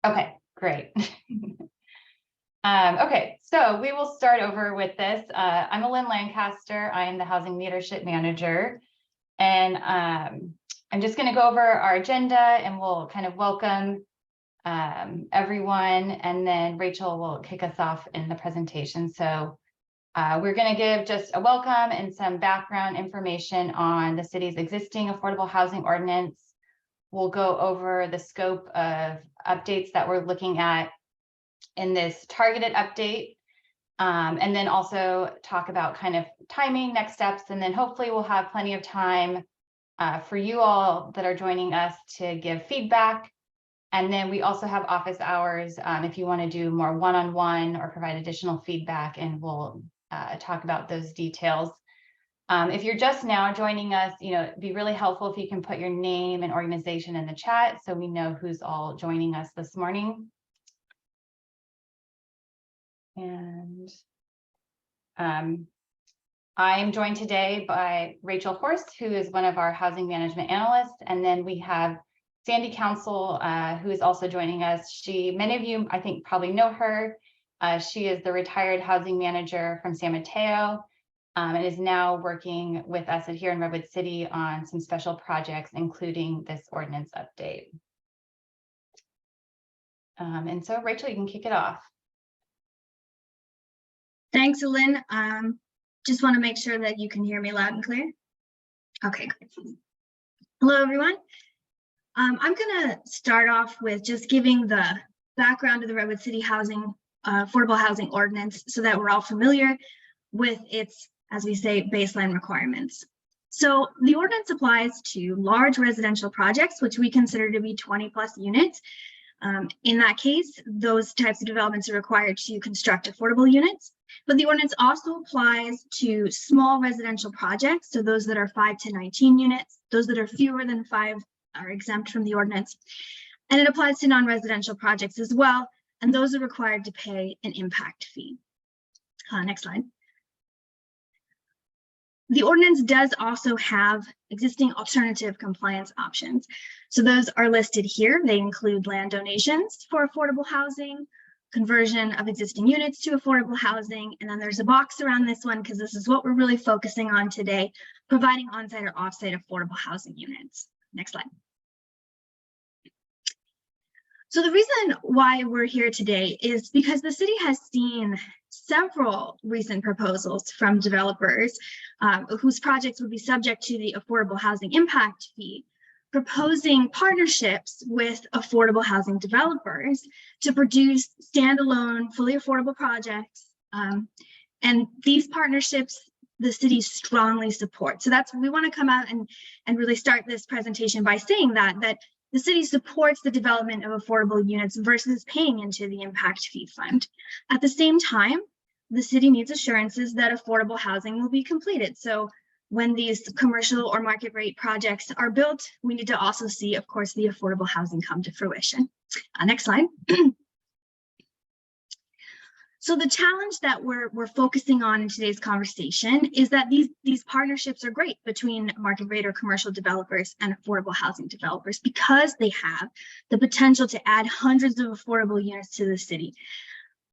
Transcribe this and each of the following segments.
Okay, great. Okay, so we will start over with this. I'm Lynn Lancaster. I am the Housing Leadership Manager. And I'm just going to go over our agenda and we'll kind of welcome everyone. And then Rachel will kick us off in the presentation. So we're going to give just a welcome and some background information on the city's existing affordable housing ordinance. We'll go over the scope of updates that we're looking at in this targeted update, and then also talk about kind of timing, next steps, and then hopefully we'll have plenty of time for you all that are joining us to give feedback. And then we also have office hours if you want to do more one-on-one or provide additional feedback, and we'll talk about those details. If you're just now joining us, it'd be really helpful if you can put your name and organization in the chat so we know who's all joining us this morning. And I'm joined today by Rachel Horst, who is one of our housing management analysts. And then we have Sandy Council, who is also joining us. Many of you, I think, probably know her. She is the retired housing manager from San Mateo. And is now working with us here in Redwood City on some special projects, including this ordinance update. And so, Rachel, you can kick it off. Thanks, Lynn. Just want to make sure that you can hear me loud and clear. Okay, great. Hello, everyone. I'm going to start off with just giving the background of the Redwood City affordable housing ordinance so that we're all familiar with its, as we say, baseline requirements. So the ordinance applies to large residential projects, which we consider to be 20+ units. In that case, those types of developments are required to construct affordable units. But the ordinance also applies to small residential projects, so those that are 5 to 19 units. Those that are fewer than 5 are exempt from the ordinance. And it applies to non-residential projects as well, and those are required to pay an impact fee. Next slide. The ordinance does also have existing alternative compliance options. So those are listed here. They include land donations for affordable housing, conversion of existing units to affordable housing, and then there's a box around this one because this is what we're really focusing on today, providing on-site or off-site affordable housing units. Next slide. So the reason why we're here today is because the city has seen several recent proposals from developers whose projects would be subject to the affordable housing impact fee, proposing partnerships with affordable housing developers to produce standalone, fully affordable projects. And these partnerships, the city strongly supports. So we want to come out and really start this presentation by saying that the city supports the development of affordable units versus paying into the impact fee fund. At the same time, the city needs assurances that affordable housing will be completed. So when these commercial or market rate projects are built, we need to also see, of course, the affordable housing come to fruition. Next slide. So the challenge that we're focusing on in today's conversation is that these partnerships are great between market rate or commercial developers and affordable housing developers because they have the potential to add hundreds of affordable units to the city.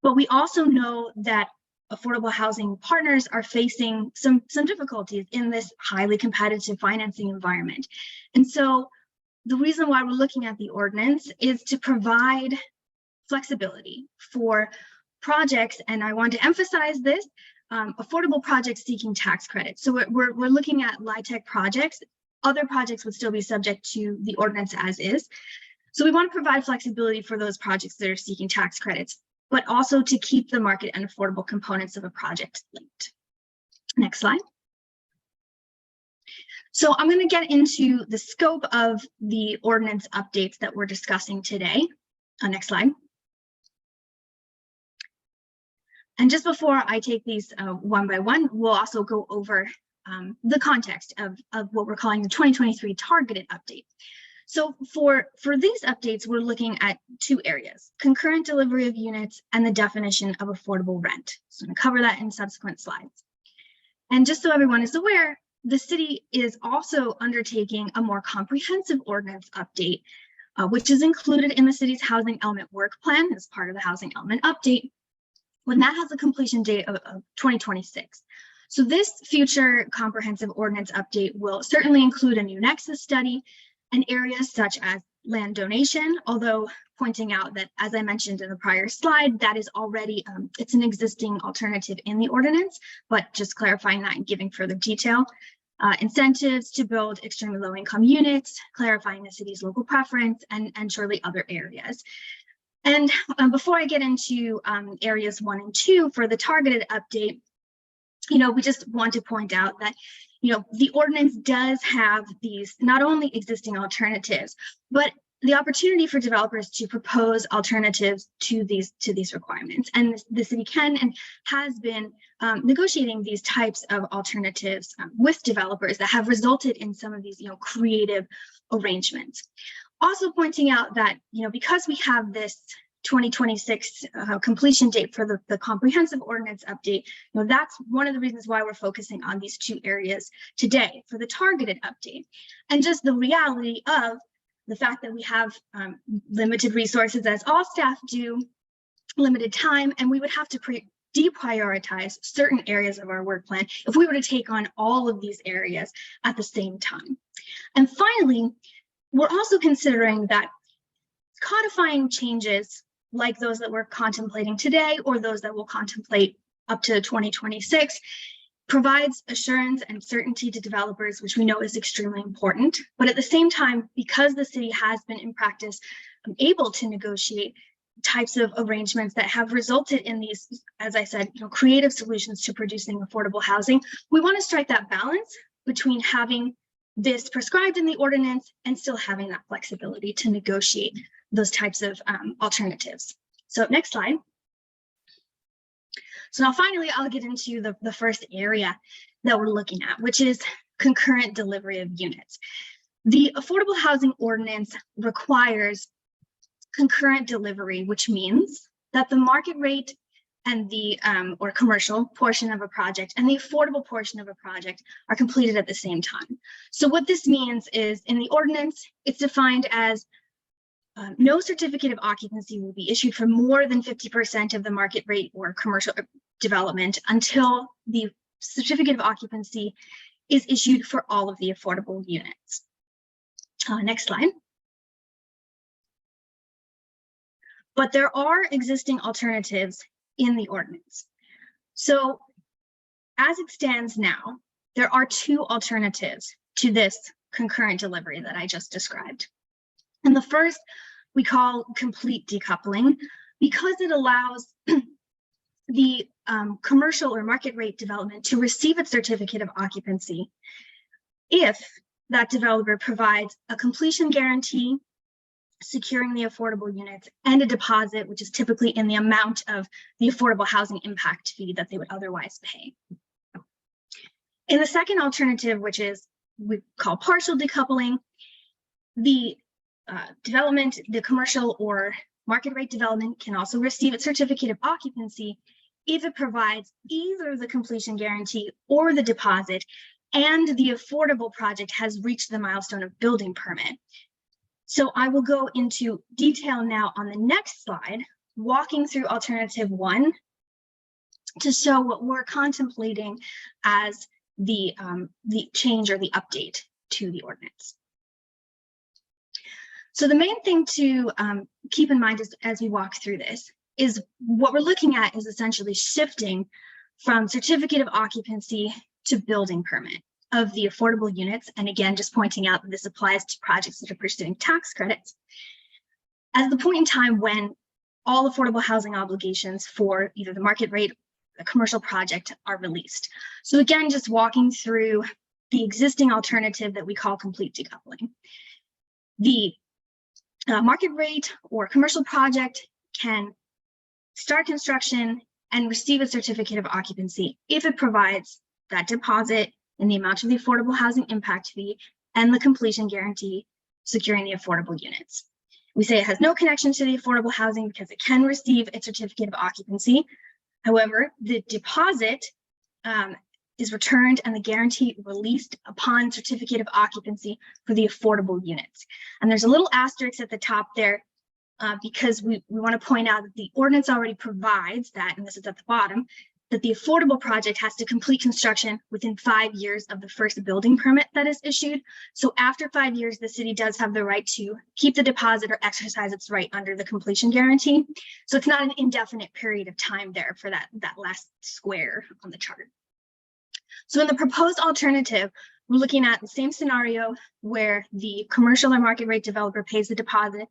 But we also know that affordable housing partners are facing some difficulties in this highly competitive financing environment. And so the reason why we're looking at the ordinance is to provide flexibility for projects, and I want to emphasize this, affordable projects seeking tax credits. So we're looking at LIHTC projects. Other projects would still be subject to the ordinance as is. So we want to provide flexibility for those projects that are seeking tax credits, but also to keep the market and affordable components of a project linked. Next slide. So I'm going to get into the scope of the ordinance updates that we're discussing today. Next slide. And just before I take these one by one, we'll also go over the context of what we're calling the 2023 targeted update. So for these updates, we're looking at 2 areas: concurrent delivery of units and the definition of affordable rent. So I'm going to cover that in subsequent slides. And just so everyone is aware, the city is also undertaking a more comprehensive ordinance update which is included in the city's housing element work plan as part of the housing element update, when that has a completion date of 2026. So this future comprehensive ordinance update will certainly include a new nexus study and areas such as land donation, although pointing out that, as I mentioned in the prior slide, that is already, it's an existing alternative in the ordinance, but just clarifying that and giving further detail. Incentives to build extremely low income units, clarifying the city's local preference, and surely other areas. And before I get into areas 1 and 2 for the targeted update, we just want to point out that, the ordinance does have these not only existing alternatives, but the opportunity for developers to propose alternatives to these requirements. And the city can and has been negotiating these types of alternatives with developers that have resulted in some of these, creative arrangements. Also pointing out that, because we have this 2026 completion date for the comprehensive ordinance update, that's one of the reasons why we're focusing on these 2 areas today for the targeted update. And just the reality of the fact that we have limited resources, as all staff do, limited time, and we would have to deprioritize certain areas of our work plan if we were to take on all of these areas at the same time. And finally, we're also considering that codifying changes like those that we're contemplating today or those that we'll contemplate up to 2026 provides assurance and certainty to developers, which we know is extremely important. But at the same time, because the city has been in practice able to negotiate types of arrangements that have resulted in these, as I said, creative solutions to producing affordable housing, we want to strike that balance between having this prescribed in the ordinance and still having that flexibility to negotiate those types of alternatives. So next slide. So now finally, I'll get into the first area that we're looking at, which is concurrent delivery of units. The Affordable Housing Ordinance requires concurrent delivery, which means that the market rate and the or commercial portion of a project and the affordable portion of a project are completed at the same time. So what this means is in the ordinance, it's defined as no certificate of occupancy will be issued for more than 50% of the market rate or commercial development until the certificate of occupancy is issued for all of the affordable units. Next slide. But there are existing alternatives in the ordinance. So as it stands now, there are 2 alternatives to this concurrent delivery that I just described. And the first we call complete decoupling because it allows the commercial or market rate development to receive its certificate of occupancy if that developer provides a completion guarantee securing the affordable units and a deposit, which is typically in the amount of the affordable housing impact fee that they would otherwise pay. In the second alternative, which is we call partial decoupling, the development, the commercial or market rate development can also receive its certificate of occupancy if it provides either the completion guarantee or the deposit and the affordable project has reached the milestone of building permit. So I will go into detail now on the next slide, walking through alternative 1 to show what we're contemplating as the change or the update to the ordinance. So the main thing to keep in mind as we walk through this is what we're looking at is essentially shifting from certificate of occupancy to building permit of the affordable units. And again, just pointing out that this applies to projects that are pursuing tax credits as the point in time when all affordable housing obligations for either the market rate or the commercial project are released. So again, just walking through the existing alternative that we call complete decoupling. The market rate or commercial project can start construction and receive a certificate of occupancy if it provides that deposit in the amount of the affordable housing impact fee and the completion guarantee securing the affordable units. We say it has no connection to the affordable housing because it can receive its certificate of occupancy. However, the deposit is returned and the guarantee released upon certificate of occupancy for the affordable units. And there's a little asterisk at the top there because we want to point out that the ordinance already provides that, and this is at the bottom, that the affordable project has to complete construction within 5 years of the first building permit that is issued. So after 5 years, the city does have the right to keep the deposit or exercise its right under the completion guarantee. So it's not an indefinite period of time there for that last square on the chart. So in the proposed alternative, we're looking at the same scenario where the commercial or market rate developer pays the deposit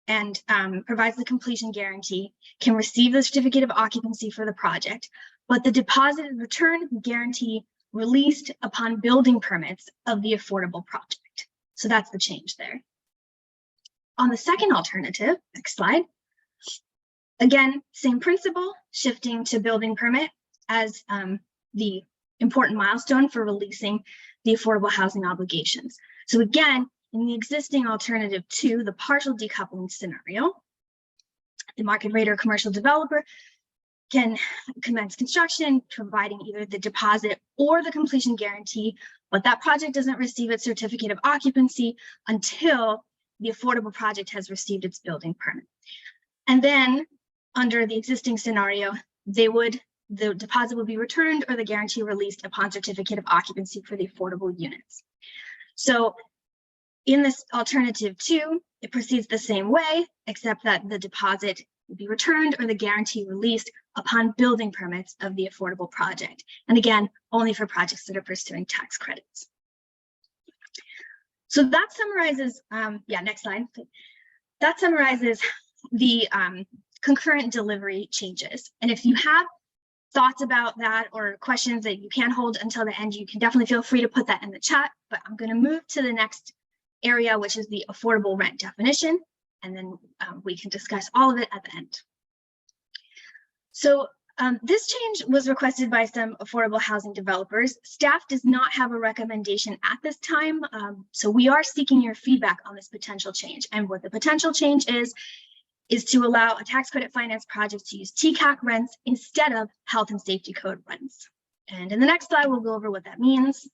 and provides the completion guarantee, can receive the certificate of occupancy for the project, but the deposit is returned, guarantee released upon building permits of the affordable project. So that's the change there. On the second alternative, next slide, again, same principle, shifting to building permit as the important milestone for releasing the affordable housing obligations. So again, in the existing alternative 2, the partial decoupling scenario, the market rate or commercial developer can commence construction, providing either the deposit or the completion guarantee, but that project doesn't receive its certificate of occupancy until the affordable project has received its building permit. And then under the existing scenario, the deposit would be returned or the guarantee released upon certificate of occupancy for the affordable units. So in this alternative 2, it proceeds the same way, except that the deposit will be returned or the guarantee released upon building permits of the affordable project. And again, only for projects that are pursuing tax credits. So that summarizes, next slide. That summarizes the concurrent delivery changes. And if you have thoughts about that or questions that you can't hold until the end, you can definitely feel free to put that in the chat, but I'm going to move to the next area, which is the affordable rent definition, and then we can discuss all of it at the end. So this change was requested by some affordable housing developers. Staff does not have a recommendation at this time, so we are seeking your feedback on this potential change. And what the potential change is to allow a tax credit finance project to use TCAC rents instead of health and safety code rents. And in the next slide, we'll go over what that means.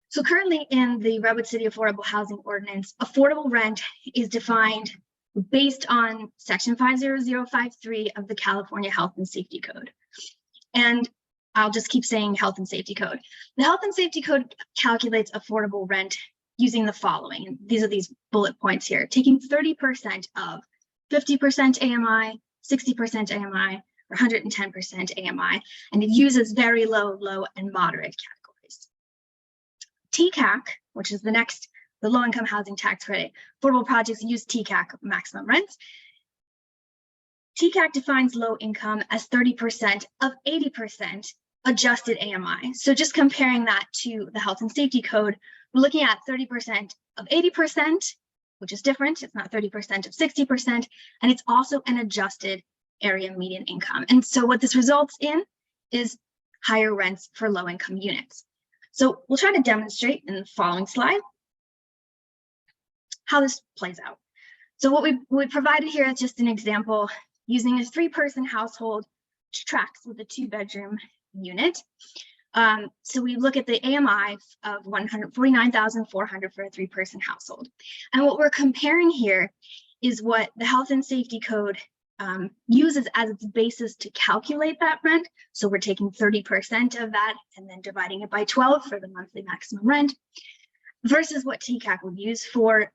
So currently in the Redwood City Affordable Housing Ordinance, affordable rent is defined based on Section 50053 of the California Health and Safety Code. And I'll just keep saying Health and Safety Code. The Health and Safety Code calculates affordable rent using the following. And these are these bullet points here, taking 30% of 50% AMI, 60% AMI, or 110% AMI, and it uses very low, low, and moderate categories. TCAC, which is the low-income housing tax credit, affordable projects use TCAC maximum rents. TCAC defines low income as 30% of 80% adjusted AMI. So just comparing that to the Health and Safety Code, we're looking at 30% of 80%, which is different. It's not 30% of 60%, and it's also an adjusted area median income. And so what this results in is higher rents for low-income units. So we'll try to demonstrate in the following slide how this plays out. So what we provided here is just an example using a 3-person household, which tracks with a 2-bedroom unit. So we look at the AMI of $149,400 for a 3-person household. And what we're comparing here is what the Health and Safety Code uses as its basis to calculate that rent. So we're taking 30% of that and then dividing it by 12 for the monthly maximum rent, versus what TCAC would use for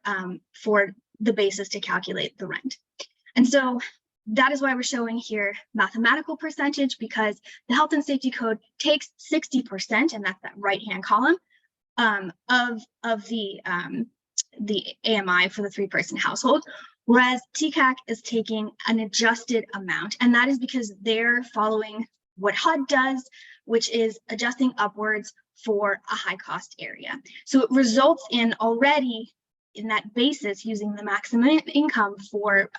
the basis to calculate the rent. And so that is why we're showing here mathematical percentage, because the Health and Safety Code takes 60%, and that's that right-hand column, of the AMI for the 3-person household, whereas TCAC is taking an adjusted amount, and that is because they're following what HUD does, which is adjusting upwards for a high-cost area. So it results in already in that basis using the maximum income for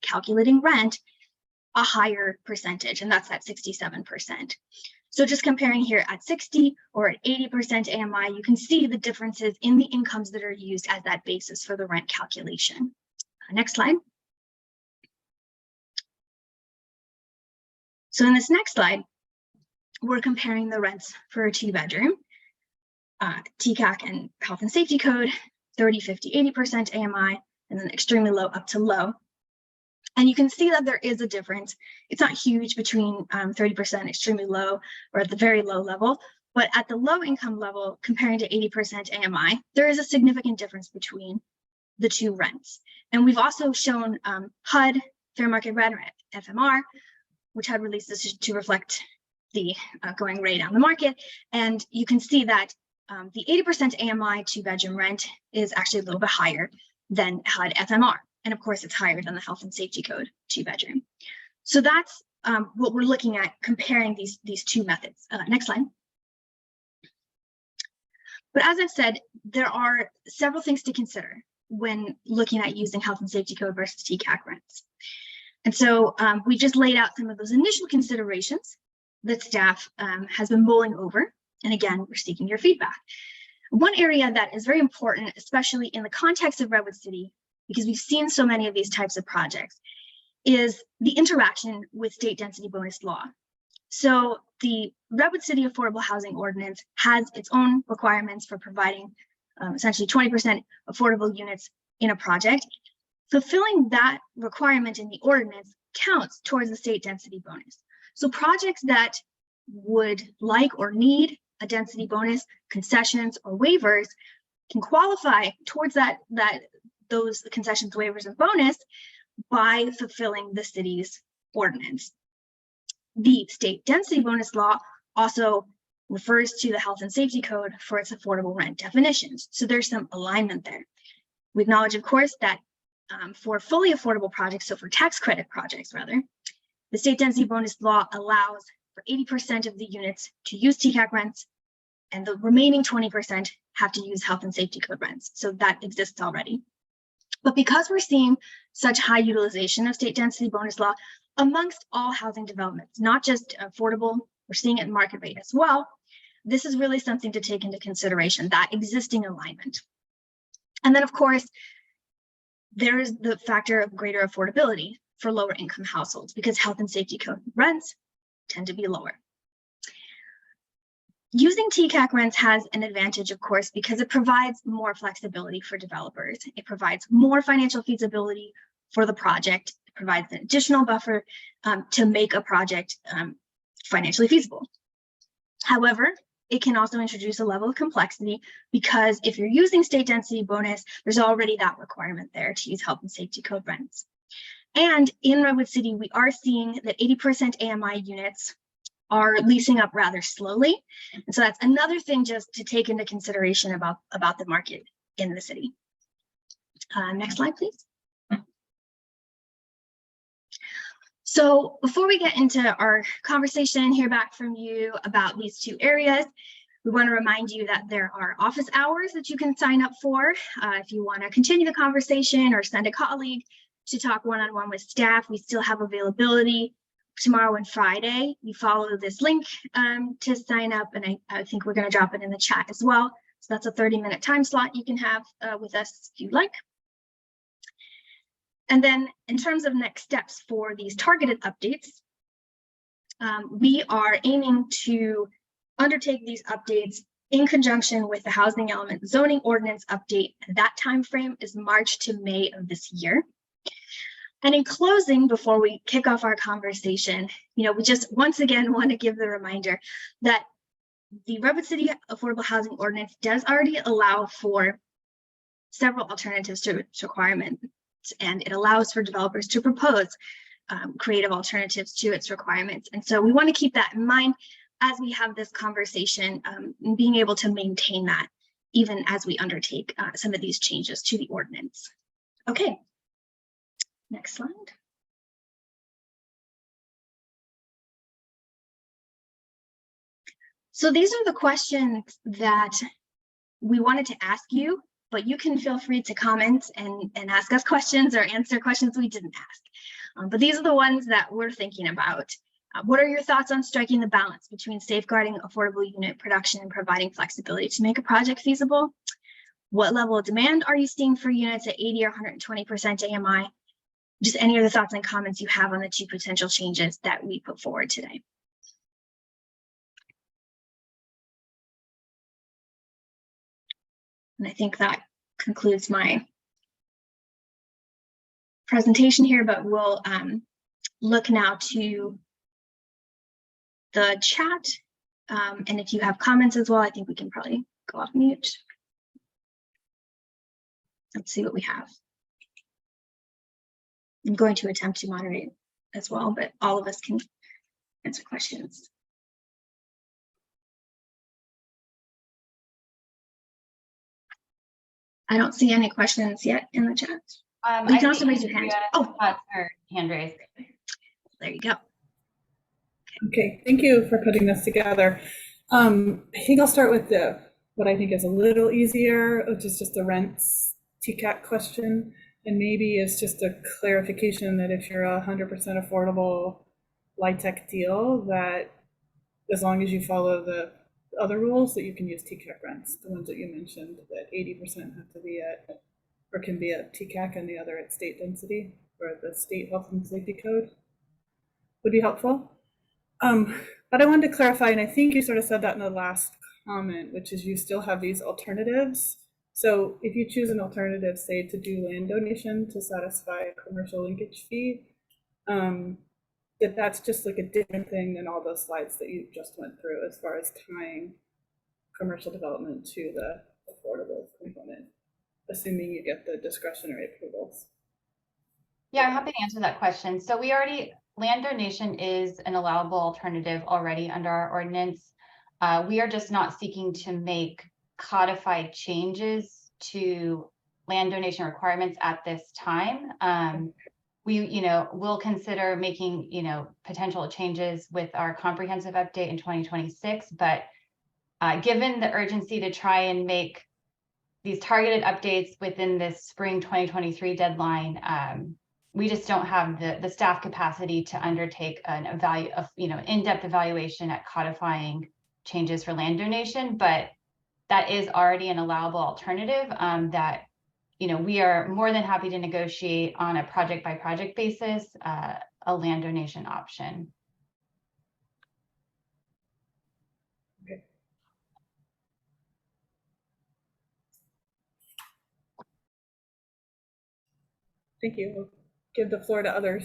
calculating rent, a higher percentage, and that's at 67%. So just comparing here at 60 or at 80% AMI, you can see the differences in the incomes that are used as that basis for the rent calculation. Next slide. So in this next slide, we're comparing the rents for a 2-bedroom, TCAC and Health and Safety Code, 30, 50, 80% AMI, and then extremely low up to low. And you can see that there is a difference. It's not huge between 30% extremely low or at the very low level, but at the low income level, comparing to 80% AMI, there is a significant difference between the two rents. And we've also shown HUD, fair market rent, or FMR, which HUD released this to reflect the going rate on the market. And you can see that the 80% AMI 2-bedroom rent is actually a little bit higher than HUD FMR. And of course, it's higher than the Health and Safety Code 2-bedroom. So that's what we're looking at, comparing these two methods. Next slide. But as I've said, there are several things to consider when looking at using Health and Safety Code versus TCAC rents. And so we just laid out some of those initial considerations that staff has been mulling over. And again, we're seeking your feedback. One area that is very important, especially in the context of Redwood City, because we've seen so many of these types of projects, is the interaction with state density bonus law. So the Redwood City Affordable Housing Ordinance has its own requirements for providing essentially 20% affordable units in a project. Fulfilling that requirement in the ordinance counts towards the state density bonus. So projects that would like or need a density bonus, concessions, or waivers can qualify towards those concessions, waivers, and bonus by fulfilling the city's ordinance. The state density bonus law also refers to the Health and Safety Code for its affordable rent definitions. So there's some alignment there. We acknowledge, of course, that for fully affordable projects, so for tax credit projects rather, the state density bonus law allows for 80% of the units to use TCAC rents, and the remaining 20% have to use Health and Safety Code rents. So that exists already. But because we're seeing such high utilization of state density bonus law amongst all housing developments, not just affordable, we're seeing it in market rate as well, this is really something to take into consideration, that existing alignment. And then, of course, there is the factor of greater affordability for lower income households, because Health and Safety Code rents tend to be lower. Using TCAC rents has an advantage, of course, because it provides more flexibility for developers. It provides more financial feasibility for the project. It provides an additional buffer to make a project financially feasible. However, it can also introduce a level of complexity, because if you're using state density bonus, there's already that requirement there to use Health and Safety Code rents. And in Redwood City, we are seeing that 80% AMI units are leasing up rather slowly. And so that's another thing just to take into consideration about the market in the city. Next slide, please. So before we get into our conversation, hear back from you about these two areas, we want to remind you that there are office hours that you can sign up for if you want to continue the conversation or send a colleague to talk one-on-one with staff. We still have availability tomorrow and Friday. You follow this link to sign up, and I think we're going to drop it in the chat as well. So that's a 30-minute time slot you can have with us if you'd like. And then in terms of next steps for these targeted updates, we are aiming to undertake these updates in conjunction with the housing element zoning ordinance update. That time frame is March to May of this year. And in closing, before we kick off our conversation, we just once again want to give the reminder that the Redwood City Affordable Housing Ordinance does already allow for several alternatives to its requirements, and it allows for developers to propose creative alternatives to its requirements. And so we want to keep that in mind as we have this conversation, and being able to maintain that even as we undertake some of these changes to the ordinance. Okay. Next slide. So these are the questions that we wanted to ask you, but you can feel free to comment and ask us questions or answer questions we didn't ask. But these are the ones that we're thinking about. What are your thoughts on striking the balance between safeguarding affordable unit production and providing flexibility to make a project feasible? What level of demand are you seeing for units at 80 or 120% AMI? Just any other thoughts and comments you have on the two potential changes that we put forward today. And I think that concludes my presentation here, but we'll look now to the chat. And if you have comments as well, I think we can probably go off mute. Let's see what we have. I'm going to attempt to moderate as well, but all of us can answer questions. I don't see any questions yet in the chat. You can also raise your hand. Oh, her hand raised. There you go. Okay, thank you for putting this together. I think I'll start with what I think is a little easier, which is just the rents TCAC question. And maybe it's just a clarification that if you're 100% affordable LIHTC deal, that as long as you follow the other rules, that you can use TCAC rents, the ones that you mentioned, that 80% have to be at, or can be at TCAC and the other at state density, or the state health and safety code would be helpful. But I wanted to clarify, and I think you sort of said that in the last comment, which is you still have these alternatives. So if you choose an alternative, say to do land donation to satisfy a commercial linkage fee, that's just like a different thing than all those slides that you just went through as far as tying commercial development to the affordable component, assuming you get the discretionary approvals. Yeah, I'm happy to answer that question. So land donation is an allowable alternative already under our ordinance. We are just not seeking to make codified changes to land donation requirements at this time. We'll consider making, potential changes with our comprehensive update in 2026, but given the urgency to try and make these targeted updates within this spring 2023 deadline, we just don't have the staff capacity to undertake an in-depth evaluation at codifying changes for land donation, but that is already an allowable alternative that we are more than happy to negotiate on a project by project basis, a land donation option. Okay. Thank you. We'll give the floor to others.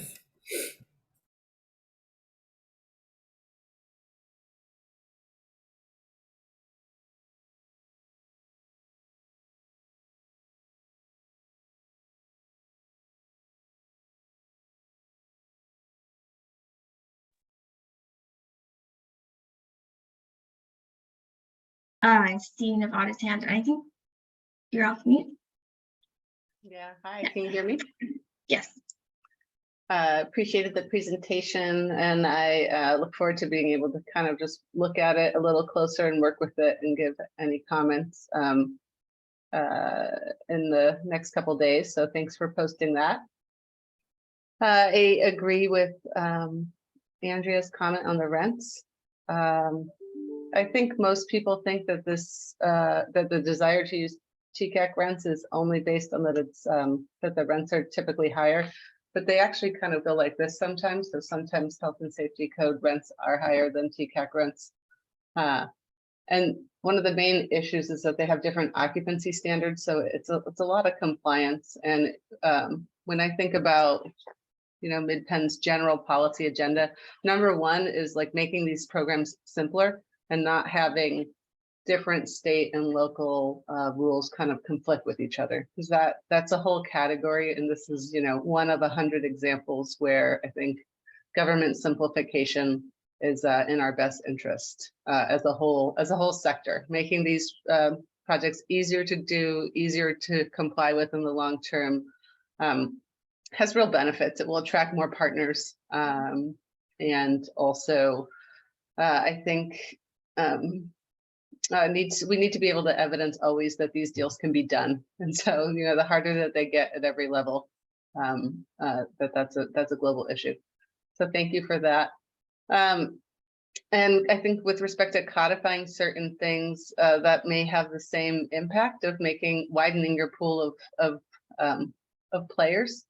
I see Nevada's hand. I think you're off mute. Yeah, hi, can you hear me? Yes. Appreciated the presentation, and I look forward to being able to kind of just look at it a little closer and work with it and give any comments in the next couple days. So thanks for posting that. I agree with Andrea's comment on the rents. I think most people think that that the desire to use TCAC rents is only based on that it's that the rents are typically higher, but they actually kind of go like this sometimes. So sometimes health and safety code rents are higher than TCAC rents. And one of the main issues is that they have different occupancy standards. So it's a lot of compliance. And when I think about MidPenn's general policy agenda, number one is like making these programs simpler and not having different state and local rules kind of conflict with each other, because that's a whole category. And this is, one of 100 examples where I think government simplification is in our best interest as a whole sector, making these projects easier to do, easier to comply with in the long term, has real benefits. It will attract more partners. And also, I think we need to be able to evidence always that these deals can be done. And so, the harder that they get at every level, that's a global issue. So thank you for that. And I think with respect to codifying certain things that may have the same impact of widening your pool of players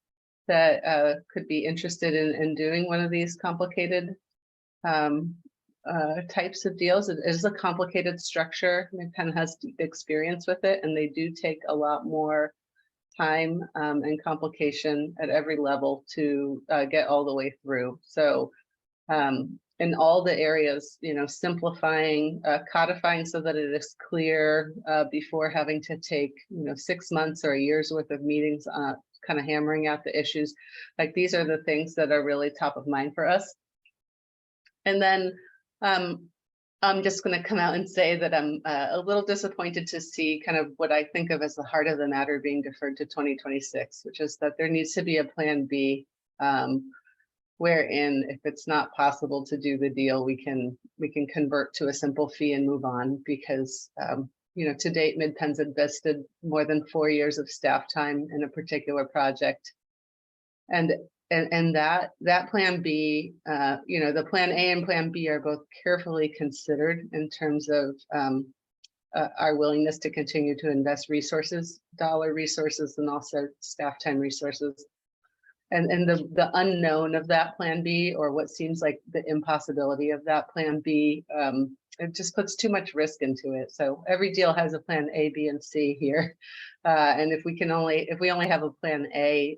that could be interested in doing one of these complicated types of deals. It is a complicated structure. Midpenn has deep experience with it, and they do take a lot more time and complication at every level to get all the way through. So in all the areas, you know, simplifying, codifying so that it is clear before having to take, you know, 6 months or a year's worth of meetings, kind of hammering out the issues. Like, these are the things that are really top of mind for us. And then I'm just going to come out and say that I'm a little disappointed to see kind of what I think of as the heart of the matter being deferred to 2026, which is that there needs to be a plan B, wherein if it's not possible to do the deal, we can convert to a simple fee and move on, because you know, to date, Midpenn's invested more than 4 years of staff time in a particular project, and that plan B, you know, the plan A and plan B are both carefully considered in terms of our willingness to continue to invest resources, dollar resources, and also staff time resources. And the unknown of that plan B, or what seems like the impossibility of that plan B, it just puts too much risk into it. So every deal has a plan A, B, and C here. And if we only have a plan A,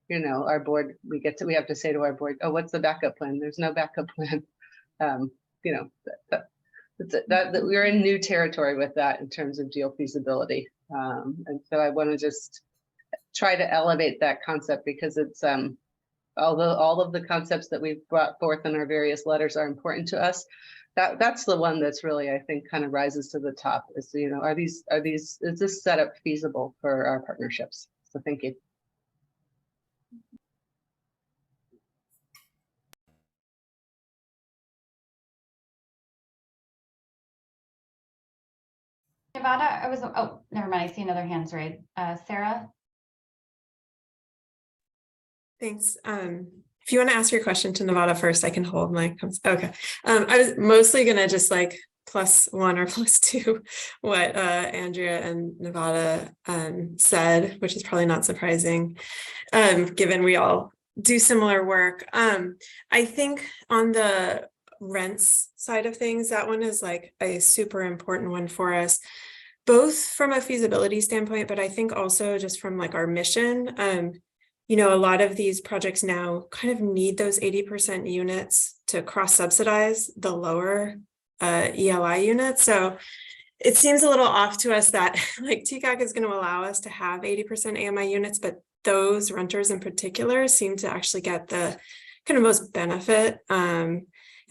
you know, our board, we have to say to our board, oh, what's the backup plan? There's no backup plan. You know, that we're in new territory with that in terms of deal feasibility. And so I want to just try to elevate that concept, because it's although all of the concepts that we've brought forth in our various letters are important to us, that's the one that's really, I think, kind of rises to the top. Is, you know, is this setup feasible for our partnerships? So thank you. Nevada, oh, never mind. I see another hand's raised. Sarah? Thanks. If you want to ask your question to Nevada first, I can hold my okay. I was mostly gonna just like +1 or +2 what Andrea and Nevada said, which is probably not surprising, given we all do similar work. I think on the rents side of things, that one is like a super important one for us, both from a feasibility standpoint, but I think also just from like our mission. You know, a lot of these projects now kind of need those 80% units to cross-subsidize the lower ELI units. So it seems a little off to us that like TCAC is going to allow us to have 80% AMI units, but those renters in particular seem to actually get the kind of most benefit in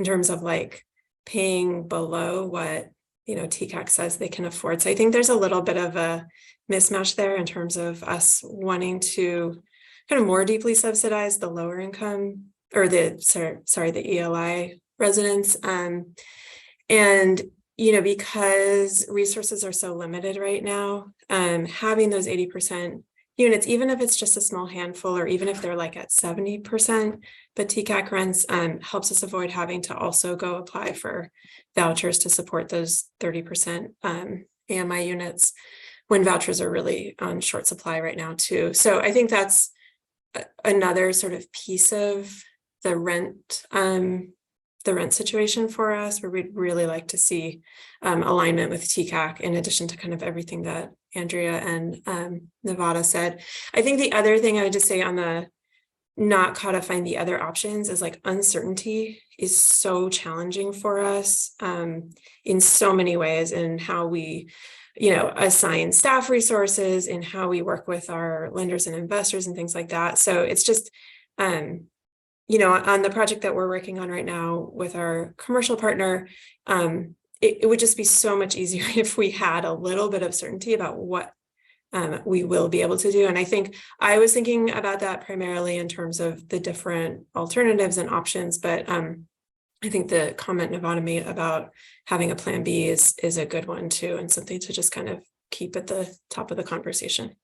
terms of like paying below what, you know, TCAC says they can afford. So I think there's a little bit of a mismatch there in terms of us wanting to kind of more deeply subsidize the lower income, or the ELI residents. And, you know, because resources are so limited right now, having those 80% units, even if it's just a small handful, or even if they're like at 70%, but TCAC rents helps us avoid having to also go apply for vouchers to support those 30% AMI units when vouchers are really on short supply right now too. So I think that's another sort of piece of the rent situation for us, where we'd really like to see alignment with TCAC, in addition to kind of everything that Andrea and Nevada said. I think the other thing I would just say on the not codifying the other options is like uncertainty is so challenging for us in so many ways, in how we, you know, assign staff resources, and how we work with our lenders and investors and things like that. So it's just, you know, on the project that we're working on right now with our commercial partner, it would just be so much easier if we had a little bit of certainty about what we will be able to do. And I think I was thinking about that primarily in terms of the different alternatives and options, but I think the comment Nevada made about having a plan B is a good one too, and something to just kind of keep at the top of the conversation.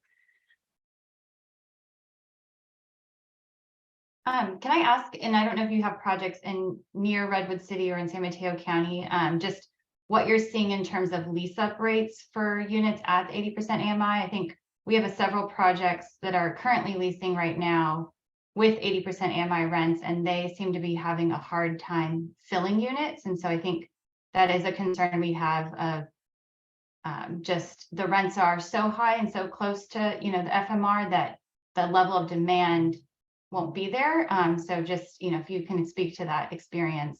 Can I ask, and I don't know if you have projects in near Redwood City or in San Mateo County, just what you're seeing in terms of lease up rates for units at 80% AMI. I think we have several projects that are currently leasing right now with 80% AMI rents, and they seem to be having a hard time filling units. And so I think that is a concern we have of just the rents are so high and so close to, you know, the FMR that the level of demand won't be there. So just, you know, if you can speak to that experience.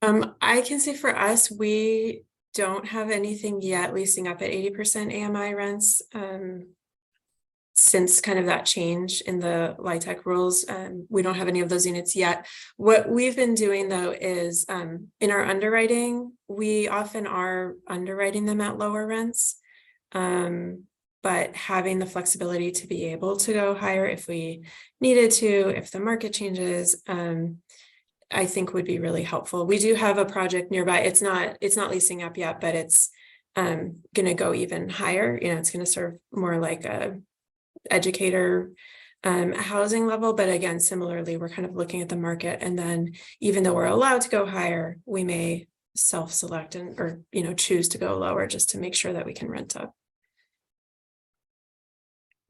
I can say for us, we don't have anything yet leasing up at 80% AMI rents. Since kind of that change in the LIHTC rules, we don't have any of those units yet. What we've been doing though is in our underwriting, we often are underwriting them at lower rents, but having the flexibility to be able to go higher if we needed to, if the market changes, I think would be really helpful. We do have a project nearby. It's not leasing up yet, but it's going to go even higher. You know, it's going to serve more like a educator housing level, but again, similarly, we're kind of looking at the market, and then even though we're allowed to go higher, we may self-select or you know, choose to go lower just to make sure that we can rent up.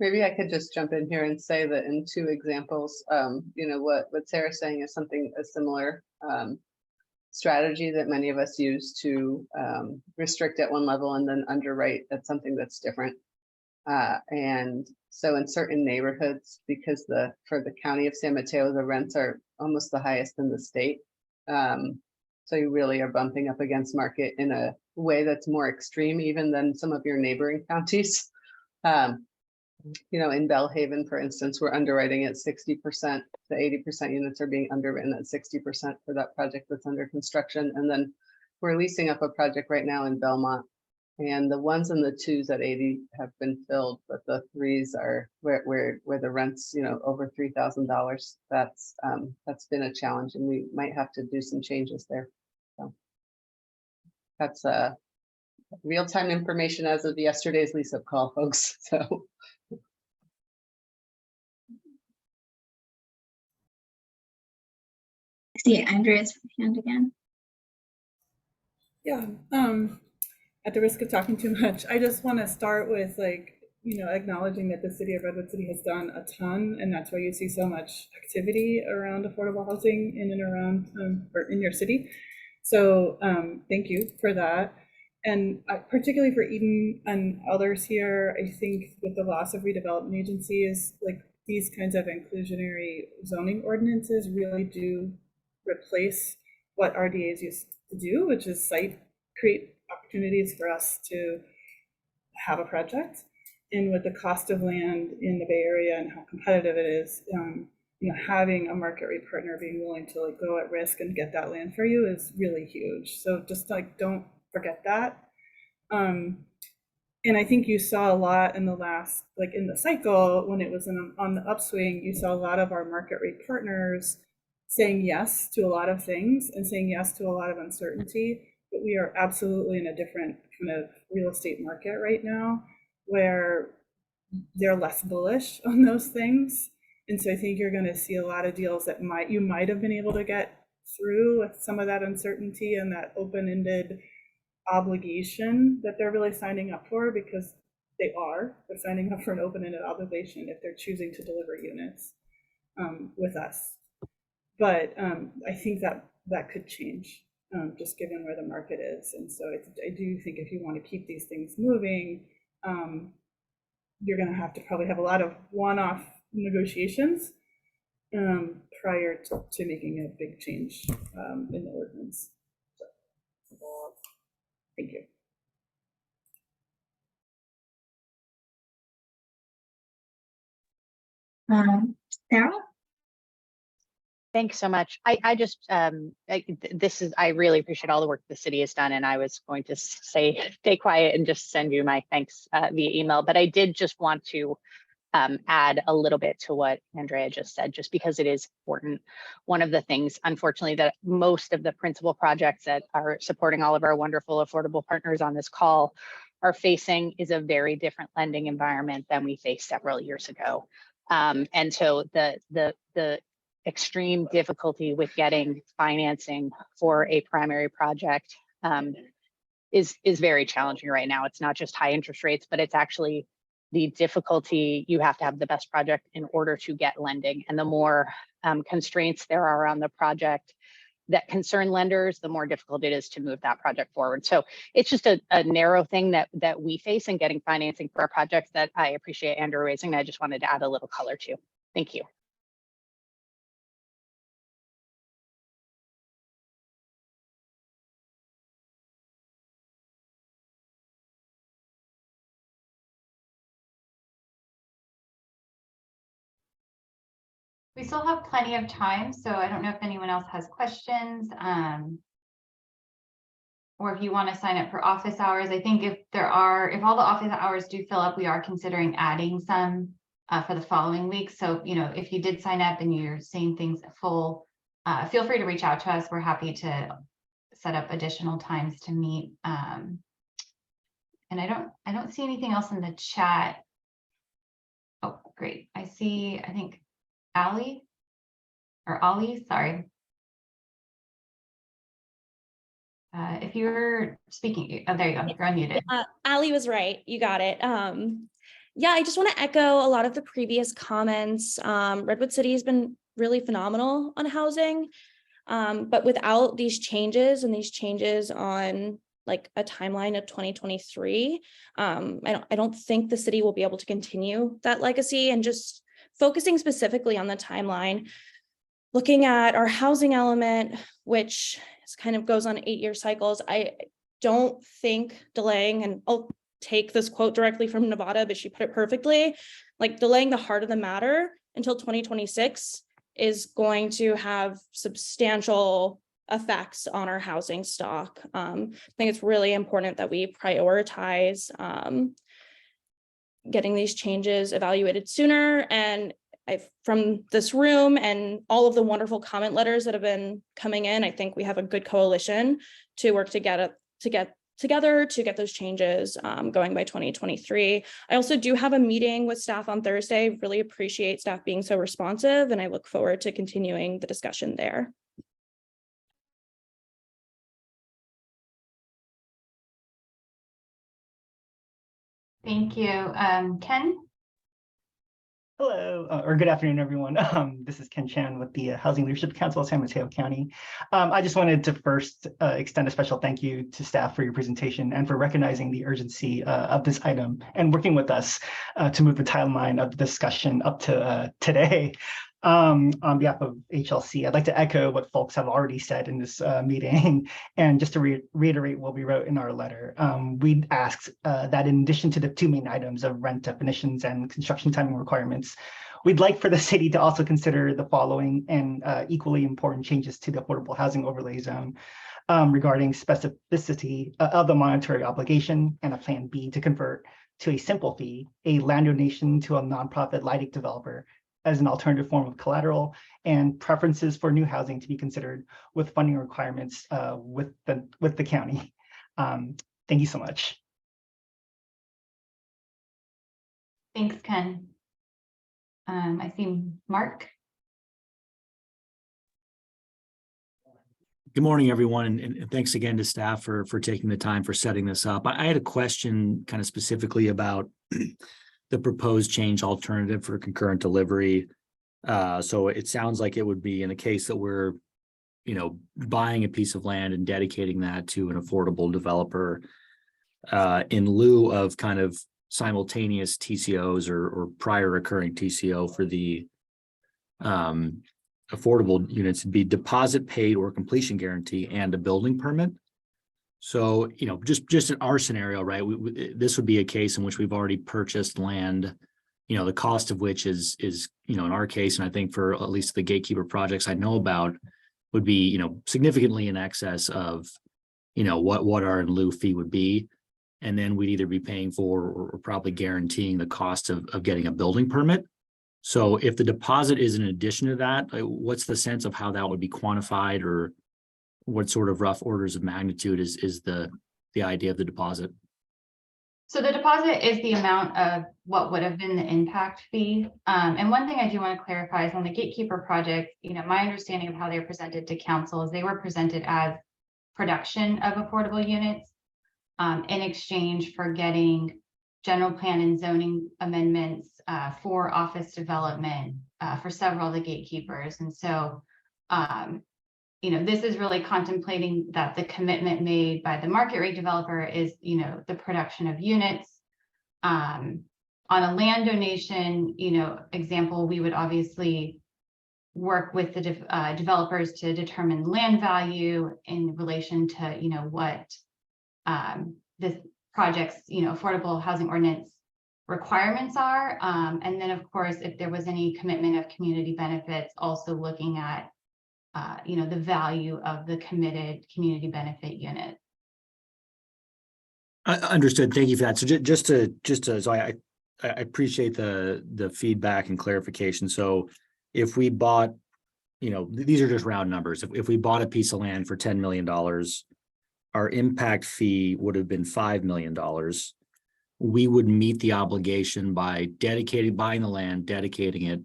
Maybe I could just jump in here and say that in 2 examples, you know, what Sarah's saying is a similar strategy that many of us use to restrict at one level and then underwrite at something that's different. And so in certain neighborhoods, because for the county of San Mateo, the rents are almost the highest in the state. So you really are bumping up against market in a way that's more extreme even than some of your neighboring counties. You know, in Bellhaven, for instance, we're underwriting at 60%. The 80% units are being underwritten at 60% for that project that's under construction. And then we're leasing up a project right now in Belmont. And the 1s and the 2s at 80 have been filled, but the 3s are where the rents, you know, over $3,000. That's been a challenge, and we might have to do some changes there. So that's real-time information as of yesterday's lease-up call, folks. So. I see Andrea's hand again. Yeah, at the risk of talking too much, I just want to start with, like, you know, acknowledging that the city of Redwood City has done a ton, and that's why you see so much activity around affordable housing in and around or in your city. So thank you for that. And particularly for Eden and others here, I think with the loss of redevelopment agencies, like these kinds of inclusionary zoning ordinances really do replace what RDAs used to do, which is create opportunities for us to have a project. And with the cost of land in the Bay Area and how competitive it is, you know, having a market rate partner being willing to like go at risk and get that land for you is really huge. So just like don't forget that. And I think you saw a lot in the last, like in the cycle when it was on the upswing, you saw a lot of our market rate partners saying yes to a lot of things and saying yes to a lot of uncertainty. But we are absolutely in a different kind of real estate market right now where they're less bullish on those things. And so I think you're going to see a lot of deals that you might have been able to get through with some of that uncertainty and that open-ended obligation that they're really signing up for, because they're signing up for an open-ended obligation if they're choosing to deliver units with us. But I think that could change just given where the market is. And so I do think if you want to keep these things moving, you're going to have to probably have a lot of one-off negotiations prior to making a big change in the ordinance. So, thank you. Sarah? Thanks so much. I just, I really appreciate all the work the city has done, and I was going to say, stay quiet and just send you my thanks via email, but I did just want to add a little bit to what Andrea just said, just because it is important. One of the things, unfortunately, that most of the principal projects that are supporting all of our wonderful affordable partners on this call are facing is a very different lending environment than we faced several years ago. And so the extreme difficulty with getting financing for a primary project is very challenging right now. It's not just high interest rates, but it's actually the difficulty, you have to have the best project in order to get lending. And the more constraints there are on the project that concern lenders, the more difficult it is to move that project forward. So it's just a narrow thing that we face in getting financing for our projects that I appreciate Andrew raising. I just wanted to add a little color to. Thank you. We still have plenty of time, so I don't know if anyone else has questions. Or if you want to sign up for office hours. I think if all the office hours do fill up, we are considering adding some for the following week. So, if you did sign up and you're seeing things full, feel free to reach out to us. We're happy to set up additional times to meet. And I don't see anything else in the chat. Oh, great. I think Ali, sorry. If you're speaking, oh, there you go, you're unmuted. Ali was right, you got it. Yeah, I just want to echo a lot of the previous comments. Redwood City has been really phenomenal on housing, but without these changes on like a timeline of 2023, I don't think the city will be able to continue that legacy. And just focusing specifically on the timeline, looking at our housing element, which kind of goes on 8-year cycles, I don't think delaying, and I'll take this quote directly from Nevada, but she put it perfectly, like delaying the heart of the matter until 2026 is going to have substantial effects on our housing stock. I think it's really important that we prioritize getting these changes evaluated sooner. And from this room and all of the wonderful comment letters that have been coming in, I think we have a good coalition to work together to get those changes going by 2023. I also do have a meeting with staff on Thursday. Really appreciate staff being so responsive, and I look forward to continuing the discussion there. Thank you. Ken? Hello, or good afternoon, everyone. This is Ken Chan with the Housing Leadership Council of San Mateo County. I just wanted to first extend a special thank you to staff for your presentation and for recognizing the urgency of this item and working with us to move the timeline of the discussion up to today. On behalf of H&SC, I'd like to echo what folks have already said in this meeting. And just to reiterate what we wrote in our letter, we asked that in addition to the two main items of rent definitions and construction timing requirements, we'd like for the city to also consider the following and equally important changes to the affordable housing overlay zone regarding specificity of the monetary obligation, and a plan B to convert to a simple fee, a land donation to a nonprofit lighting developer as an alternative form of collateral, and preferences for new housing to be considered with funding requirements with the county. Thank you so much. Thanks, Ken. I see Mark. Good morning, everyone, and thanks again to staff for taking the time for setting this up. I had a question kind of specifically about the proposed change alternative for concurrent delivery. So it sounds like it would be in the case that we're, buying a piece of land and dedicating that to an affordable developer in lieu of kind of simultaneous TCOs or prior recurring TCO for the affordable units. It'd be deposit paid or completion guarantee and a building permit. So, just in our scenario, right, this would be a case in which we've already purchased land, the cost of which is, in our case, and I think for at least the gatekeeper projects I know about, would be, significantly in excess of, what our in lieu fee would be. And then we'd either be paying for or probably guaranteeing the cost of getting a building permit. So if the deposit is in addition to that, what's the sense of how that would be quantified, or what sort of rough orders of magnitude is the idea of the deposit? So the deposit is the amount of what would have been the impact fee. And one thing I do want to clarify is on the gatekeeper project, my understanding of how they were presented to council is they were presented as production of affordable units in exchange for getting general plan and zoning amendments for office development for several of the gatekeepers. And so, this is really contemplating that the commitment made by the market rate developer is, the production of units. On a land donation, example, we would obviously work with the developers to determine land value in relation to, what this project's, affordable housing ordinance requirements are. And then, of course, if there was any commitment of community benefits, also looking at, the value of the committed community benefit unit. Understood. Thank you for that. So so I appreciate the feedback and clarification. So if we bought, these are just round numbers. If we bought a piece of land for $10 million, our impact fee would have been $5 million. We would meet the obligation by buying the land, dedicating it,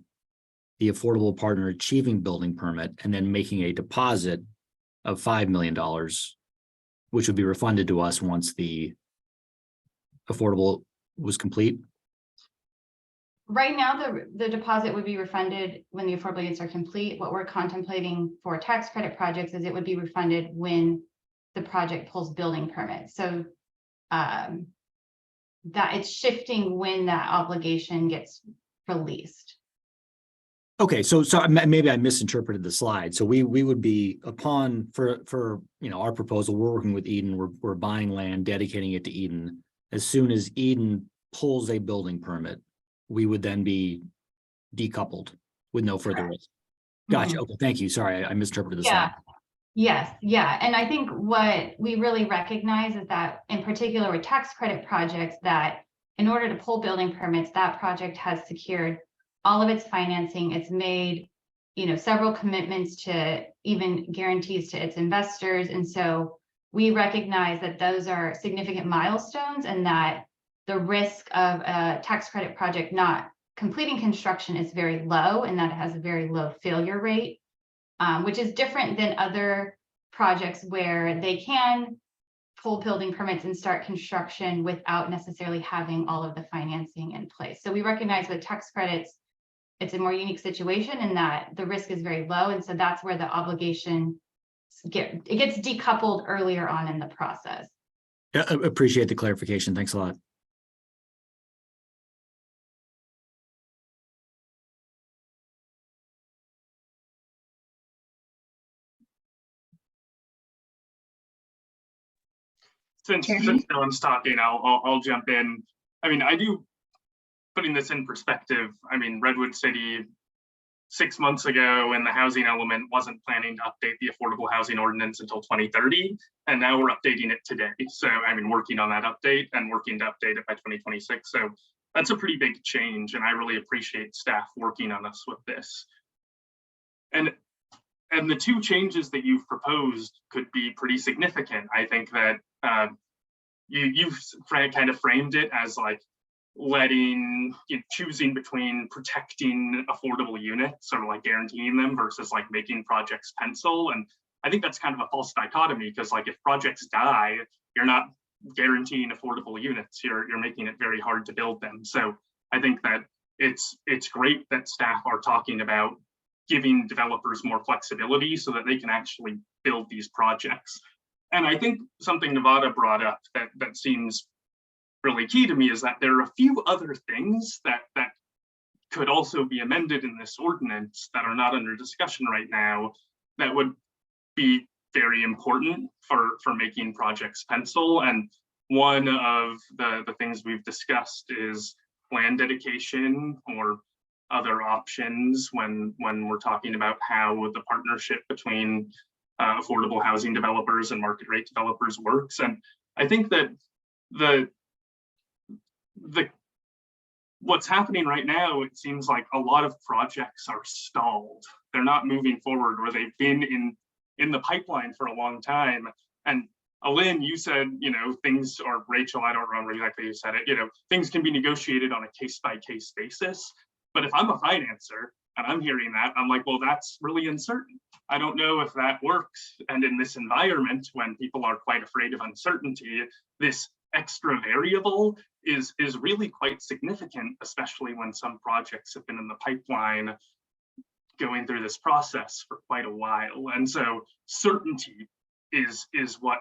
the affordable partner achieving building permit, and then making a deposit of $5 million, which would be refunded to us once the affordable was complete. Right now, the deposit would be refunded when the affordable units are complete. What we're contemplating for tax credit projects is it would be refunded when the project pulls building permits. So that it's shifting when that obligation gets released. Okay, so maybe I misinterpreted the slide. So we would be for our proposal, we're working with Eden, we're buying land, dedicating it to Eden. As soon as Eden pulls a building permit, we would then be decoupled with no further risk. Gotcha. Okay, thank you. Sorry, I misinterpreted the slide. Yes, yeah. And I think what we really recognize is that in particular with tax credit projects, that in order to pull building permits, that project has secured all of its financing. It's made, several commitments to even guarantees to its investors. And so we recognize that those are significant milestones and that the risk of a tax credit project not completing construction is very low and that it has a very low failure rate, which is different than other projects where they can pull building permits and start construction without necessarily having all of the financing in place. So we recognize with tax credits, it's a more unique situation in that the risk is very low. And so that's where the obligation gets decoupled earlier on in the process. Yeah, I appreciate the clarification. Thanks a lot. Since no one's talking, I'll jump in. I mean, putting this in perspective, I mean, Redwood City 6 months ago in the housing element wasn't planning to update the affordable housing ordinance until 2030. And now we're updating it today. So, I mean, working on that update and working to update it by 2026. So that's a pretty big change. And I really appreciate staff working on us with this. And the two changes that you've proposed could be pretty significant. I think that you've kind of framed it as like choosing between protecting affordable units or like guaranteeing them versus like making projects pencil. And I think that's kind of a false dichotomy because like if projects die, you're not guaranteeing affordable units, you're making it very hard to build them. So I think that it's great that staff are talking about giving developers more flexibility so that they can actually build these projects. And I think something Nevada brought up that seems really key to me is that there are a few other things that could also be amended in this ordinance that are not under discussion right now that would be very important for making projects pencil. And one of the things we've discussed is land dedication or other options when we're talking about how the partnership between affordable housing developers and market rate developers works. And I think that what's happening right now, it seems like a lot of projects are stalled. They're not moving forward, or they've been in the pipeline for a long time. And Alin, you said, things, or Rachel, I don't remember exactly who said it, things can be negotiated on a case-by-case basis. But if I'm a financer and I'm hearing that, I'm like, well, that's really uncertain. I don't know if that works. And in this environment, when people are quite afraid of uncertainty, this extra variable is really quite significant, especially when some projects have been in the pipeline going through this process for quite a while. And so certainty is what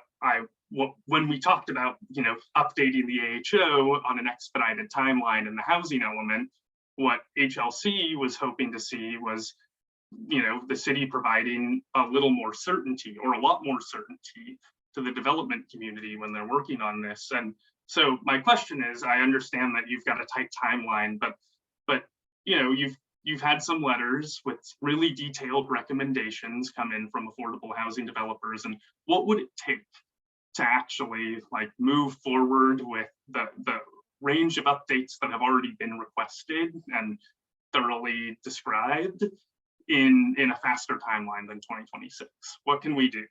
when we talked about, you know, updating the AHO on an expedited timeline in the housing element, what HLC was hoping to see was, you know, the city providing a little more certainty, or a lot more certainty, to the development community when they're working on this. And so my question is, I understand that you've got a tight timeline, but you know, you've had some letters with really detailed recommendations come in from affordable housing developers, and what would it take to actually like move forward with the range of updates that have already been requested and thoroughly described in a faster timeline than 2026? What can we do?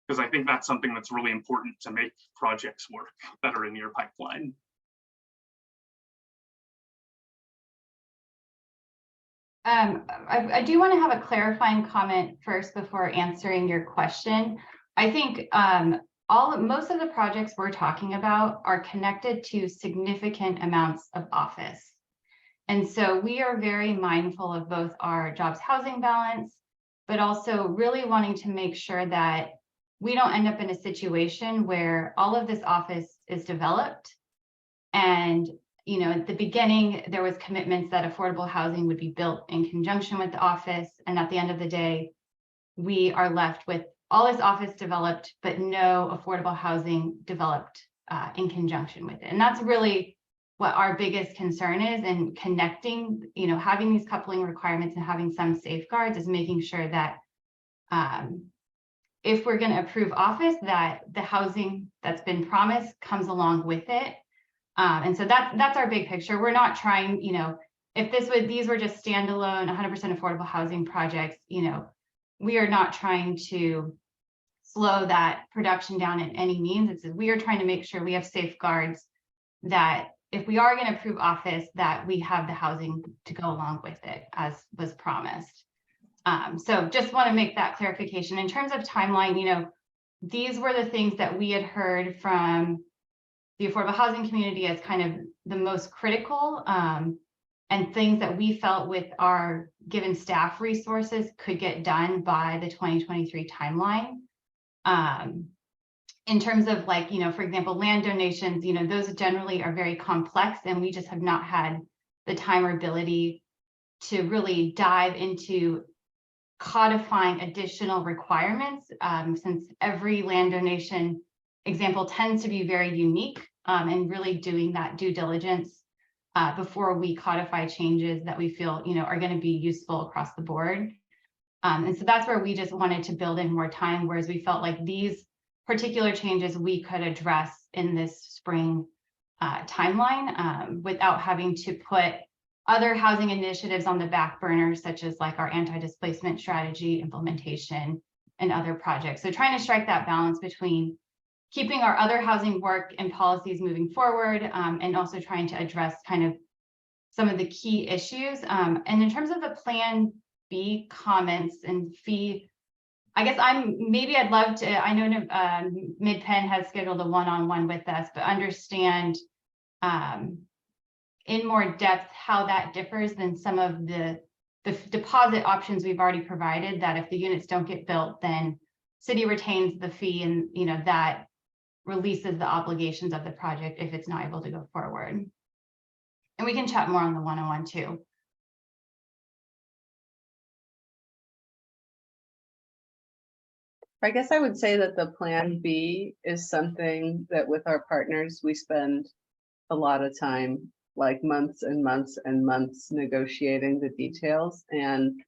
Because I think that's something that's really important to make projects work better in your pipeline. I do want to have a clarifying comment first before answering your question. I think most of the projects we're talking about are connected to significant amounts of office. And so we are very mindful of both our jobs housing balance, but also really wanting to make sure that we don't end up in a situation where all of this office is developed. And, you know, at the beginning, there was commitments that affordable housing would be built in conjunction with the office. And at the end of the day, we are left with all this office developed, but no affordable housing developed in conjunction with it. And that's really what our biggest concern is, in connecting, you know, having these coupling requirements and having some safeguards, is making sure that if we're going to approve office, that the housing that's been promised comes along with it. And so that's our big picture. We're not trying, you know, if these were just standalone 100% affordable housing projects, you know, we are not trying to slow that production down in any means. We are trying to make sure we have safeguards that if we are going to approve office, that we have the housing to go along with it, as was promised. So just want to make that clarification. In terms of timeline, you know, these were the things that we had heard from the affordable housing community as kind of the most critical, and things that we felt with our given staff resources could get done by the 2023 timeline. In terms of, like, you know, for example, land donations, you know, those generally are very complex, and we just have not had the time or ability to really dive into codifying additional requirements, since every land donation example tends to be very unique, and really doing that due diligence before we codify changes that we feel, you know, are going to be useful across the board. And so that's where we just wanted to build in more time, whereas we felt like these particular changes we could address in this spring timeline without having to put other housing initiatives on the back burner, such as like our anti-displacement strategy implementation and other projects. So trying to strike that balance between keeping our other housing work and policies moving forward, and also trying to address kind of some of the key issues. And in terms of the Plan B comments and fee, I guess I'd love to, I know MidPenn has scheduled a one-on-one with us, but understand in more depth how that differs than some of the deposit options we've already provided, that if the units don't get built, then city retains the fee, and, you know, that releases the obligations of the project if it's not able to go forward. And we can chat more on the one-on-one too. I guess I would say that the Plan B is something that with our partners, we spend a lot of time, like months and months and months, negotiating the details, and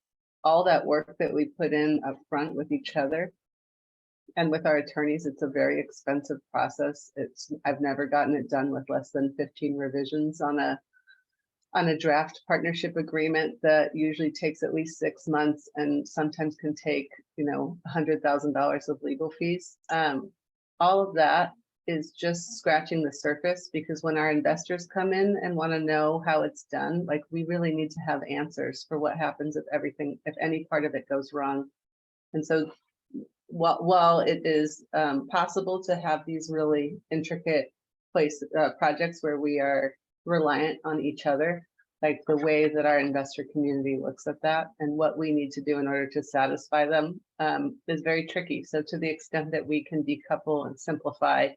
all that work that we put in up front with each other and with our attorneys. It's a very expensive process. I've never gotten it done with less than 15 revisions on a draft partnership agreement that usually takes at least 6 months, and sometimes can take, you know, $100,000 of legal fees. All of that is just scratching the surface, because when our investors come in and want to know how it's done, like, we really need to have answers for what happens if any part of it goes wrong. And so while it is possible to have these really intricate projects where we are reliant on each other, like the way that our investor community looks at that and what we need to do in order to satisfy them is very tricky. So to the extent that we can decouple and simplify,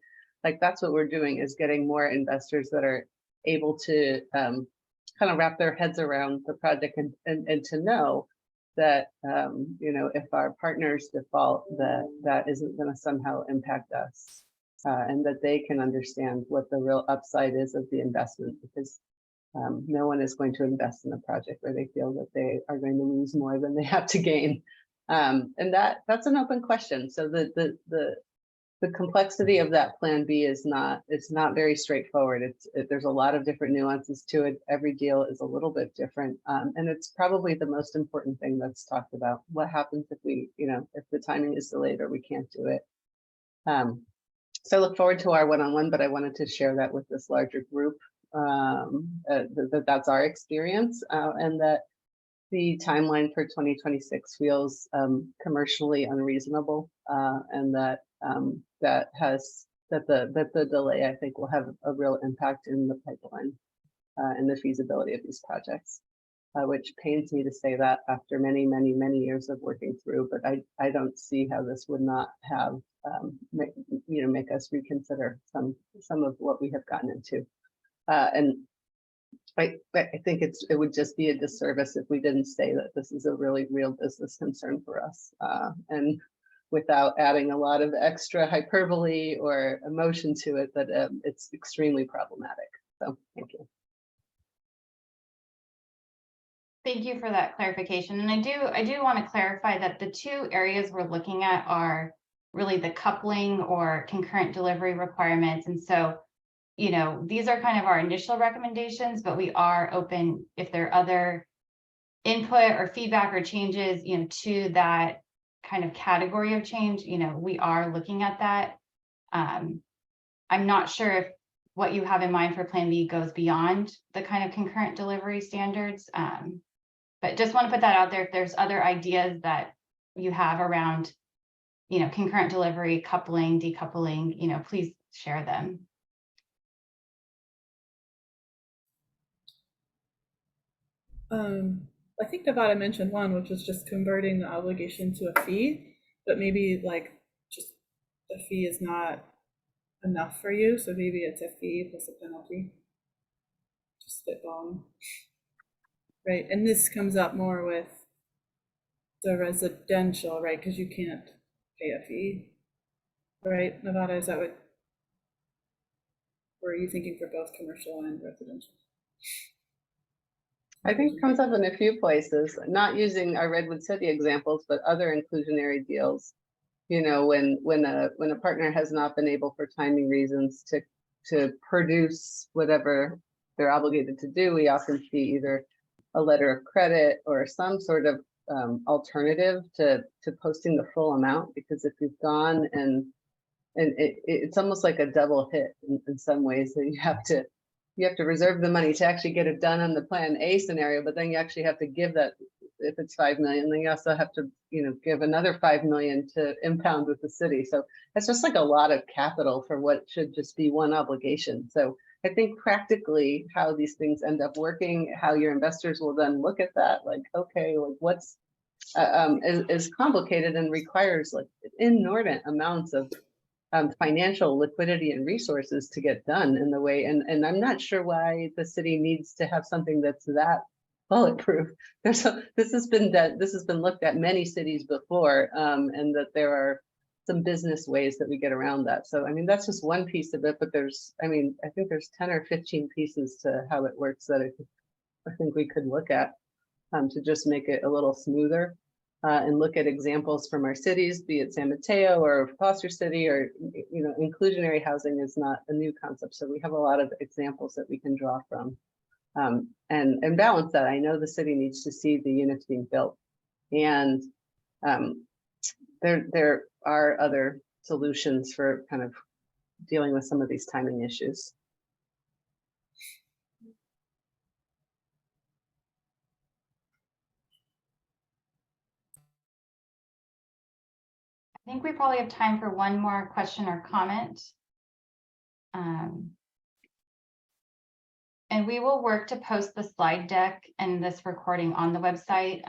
like that's what we're doing, is getting more investors that are able to kind of wrap their heads around the project and to know that, you know, if our partners default, that isn't going to somehow impact us, and that they can understand what the real upside is of the investment, because no one is going to invest in a project where they feel that they are going to lose more than they have to gain. And that's an open question. So the complexity of that plan B is not very straightforward. There's a lot of different nuances to it. Every deal is a little bit different. And it's probably the most important thing that's talked about. What happens if we, you know, if the timing is delayed or we can't do it? So I look forward to our one-on-one, but I wanted to share that with this larger group, that's our experience, and that the timeline for 2026 feels commercially unreasonable, and that the delay, I think, will have a real impact in the pipeline and the feasibility of these projects, which pains me to say that after many years of working through, but I don't see how this would not have make us reconsider some of what we have gotten into. And I think it would just be a disservice if we didn't say that this is a really real business concern for us, and without adding a lot of extra hyperbole or emotion to it, that it's extremely problematic. So thank you. Thank you for that clarification. And I do want to clarify that the two areas we're looking at are really the coupling or concurrent delivery requirements. And so, you know, these are kind of our initial recommendations, but we are open if there are other input or feedback or changes, you know, to that kind of category of change. You know, we are looking at that. I'm not sure if what you have in mind for Plan B goes beyond the kind of concurrent delivery standards, but just want to put that out there. If there's other ideas that you have around, you know, concurrent delivery, coupling, decoupling, you know, please share them. I think Nevada mentioned one, which was just converting the obligation to a fee, but maybe like just the fee is not enough for you. So maybe it's a fee plus a penalty. Just spitballing. Right. And this comes up more with the residential, right? Because you can't pay a fee. Right, Nevada, is that what? Or are you thinking for both commercial and residential? I think it comes up in a few places, not using our Redwood City examples, but other inclusionary deals. You know, when a partner has not been able for timing reasons to produce whatever they're obligated to do, we often see either a letter of credit or some sort of alternative to posting the full amount, because if you've gone and it's almost like a double hit in some ways, that you have to reserve the money to actually get it done on the Plan A scenario, but then you actually have to give that, if it's 5 million, then you also have to, you know, give another 5 million to impound with the city. So it's just like a lot of capital for what should just be one obligation. So I think practically how these things end up working, how your investors will then look at that, like, okay, like what's is complicated and requires like inordinate amounts of financial liquidity and resources to get done in the way. And I'm not sure why the city needs to have something that's that bulletproof. This has been looked at many cities before, and that there are some business ways that we get around that. So, I mean, that's just one piece of it, but I think there's 10 or 15 pieces to how it works that I think we could look at to just make it a little smoother. And look at examples from our cities, be it San Mateo or Foster City, or, you know, inclusionary housing is not a new concept. So we have a lot of examples that we can draw from, and balance that. I know the city needs to see the units being built, and there are other solutions for kind of dealing with some of these timing issues. I think we probably have time for one more question or comment. And we will work to post the slide deck and this recording on the website.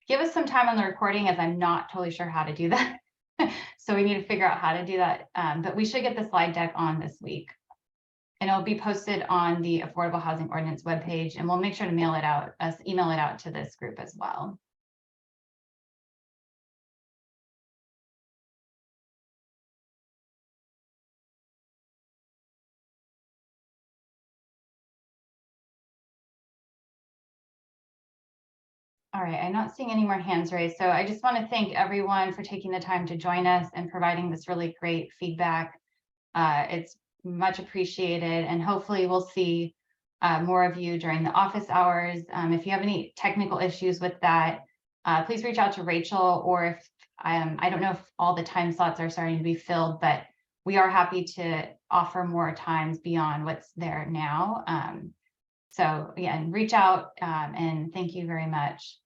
Give us some time on the recording, as I'm not totally sure how to do that. So we need to figure out how to do that. But we should get the slide deck on this week. And it'll be posted on the Affordable Housing Ordinance webpage, and we'll make sure to email it out to this group as well. All right, I'm not seeing any more hands raised, so I just want to thank everyone for taking the time to join us and providing this really great feedback. It's much appreciated, and hopefully we'll see more of you during the office hours. If you have any technical issues with that, please reach out to Rachel, or if I don't know if all the time slots are starting to be filled, but we are happy to offer more times beyond what's there now. So yeah, reach out, and thank you very much.